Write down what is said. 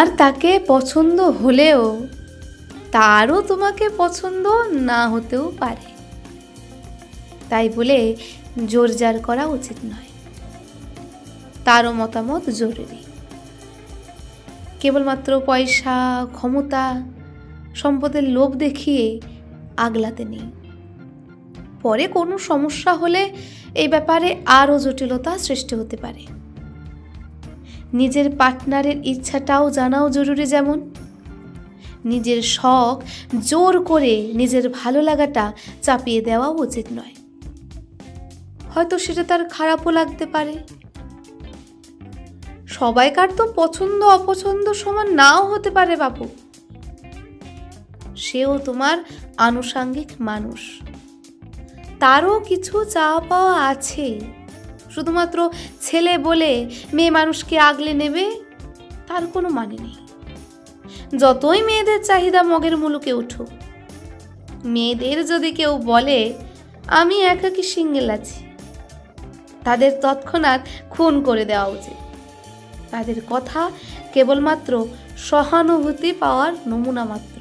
আর তাকে পছন্দ হলেও তারও তোমাকে পছন্দ না হতেও পারে। তাই বলে জোর জার করা উচিত নয়। তারও মতামত জরুরি। কেবলমাত্র পয়সা, ক্ষমতা, সম্পদের লোভ দেখিয়ে আগলাতে নেই। পরে কোনো সমস্যা হলে এই ব্যাপারে আরও জটিলতা সৃষ্টি হতে পারে। নিজের পার্টনারের ইচ্ছাটাও জানাও জরুরি। যেমন নিজের শখ জোর করে নিজের ভালো লাগাটা চাপিয়ে দেওয়া উচিত নয়। হয়তো সেটা তার খারাপও লাগতে পারে। সবাইকার তো পছন্দ অপছন্দ সমান নাও হতে পারে বাবু। সেও তোমার আনুষাঙ্গিক মানুষ, তারও কিছু চাওয়া পাওয়া আছে। শুধুমাত্র ছেলে বলে মেয়ে মানুষকে আগলে নেবে তার কোনো মানে নেই। যতই মেয়েদের চাহিদা মগের মুলুকে উঠুক, মেয়েদের যদি কেউ বলে আমি একাকী সিঙ্গেল আছি, তাদের তৎক্ষণাৎ খুন করে দেওয়া উচিত। তাদের কথা কেবলমাত্র সহানুভূতি পাওয়ার নমুনা মাত্র।